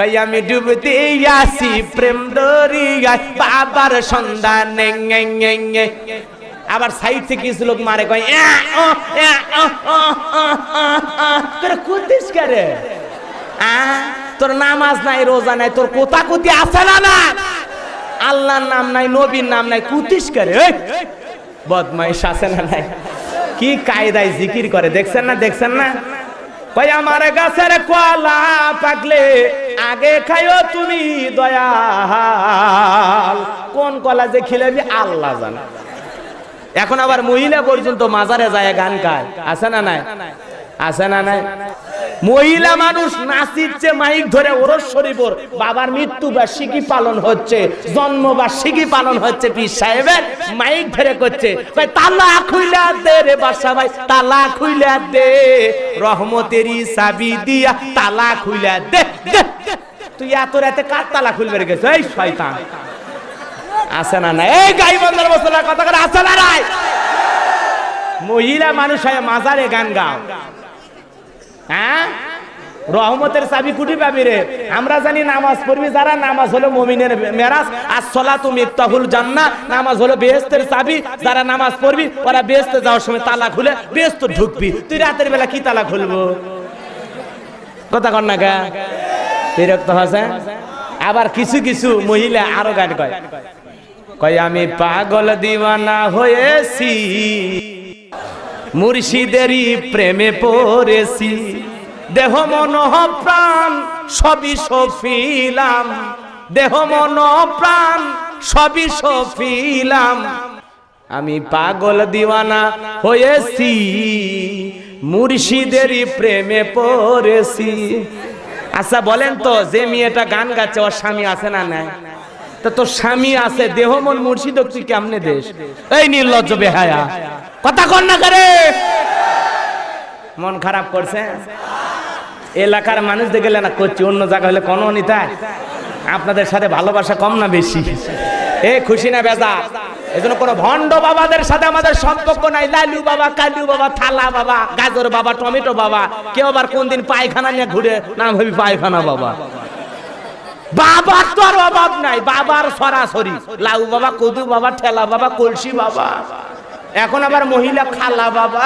কই আমি ডুবতে আসি প্রেম দরিয়ায় বাবার সন্ধানে আবার সাইড থেকে কিছু লোক মারে কয় কুতিস করে তোর নামাজ নাই রোজা নাই তোর কোতাকুতি আছে না না আল্লাহর নাম নাই নবীর নাম নাই কুতিস করে বদমাইশ আছে না নাই কি কায়দায় জিকির করে দেখছেন না কই আমার গাছের কলা পাকলে আগে খাইও তুমি দয়াল কোন কলা যে খিলাবি আল্লাহ জানে এখন আবার মহিলা পর্যন্ত মাজারে যায় গান গায় আছে না নাই মহিলা মানুষ নাচিচ্ছে মাইক ধরে ওরস শরীফর বাবার মৃত্যু বার্ষিকী পালন হচ্ছে জন্ম বার্ষিকী পালন হচ্ছে পীর সাহেবের মাইক ধরে করছে ভাই তালা খুইলা দে রে বাদশা ভাই তালা খুইলা দে রহমতেরই চাবি দিয়া তালা খুইলা দে তুই এত রাতে কার তালা খুলবে গেছে এই শয়তান আছে না নাই এই গাইবান্ধার মুসলমান কথা করে আছে না নাই মহিলা মানুষ হয় মাজারে গান গাও হ্যাঁ রহমতের চাবি কুটি পাবি রে আমরা জানি নামাজ পড়বি যারা নামাজ হলো মুমিনের মেরাজ as-সালাতু মিফতাহুল জান্নাহ নামাজ হলো বেহেশতের চাবি যারা নামাজ পড়বি ওরা বেহেশতে যাওয়ার সময় তালা খুলে বেহেশতে ঢুকবি তুই রাতের বেলা কি তালা খুলবো কথা কর না গা বিরক্ত হচ্ছে আবার কিছু মহিলা আরো গান কয় আমি পাগল দিওয়ানা হয়েছি মুর্শিদেরই প্রেমে পড়েছি দেহ মন প্রাণ সবই সফিলাম দেহ মন প্রাণ সবই সফিলাম আমি পাগল দিওয়ানা হয়েছি মুর্শিদেরই প্রেমে পড়েছি আচ্ছা বলেন তো যে মেয়েটা গান গাচ্ছে ওর স্বামী আছে না নাই তা তোর স্বামী আছে দেহ মন মুর্শিদ তুই কেমনে দেশ এই নির্লজ্জ বেহায়া কথা কর না করে মন খারাপ করছে এলাকার মানুষ দেখে না করছি অন্য জায়গা হলে কোনো নিতা আপনাদের সাথে ভালোবাসা কম না বেশি এ খুশি না বেজা এজন্য কোনো ভণ্ড বাবাদের সাথে আমাদের সম্পর্ক নাই লালু বাবা কালু বাবা থালা বাবা গাজর বাবা টমেটো বাবা কেউ আবার কোন দিন পায়খানা নিয়ে ঘুরে নাম ভাবি পায়খানা বাবা বাবার তো আর অভাব নাই বাবার সরাসরি লাউ বাবা কদু বাবা ঠেলা বাবা কলসি বাবা এখন আবার মহিলা খালা বাবা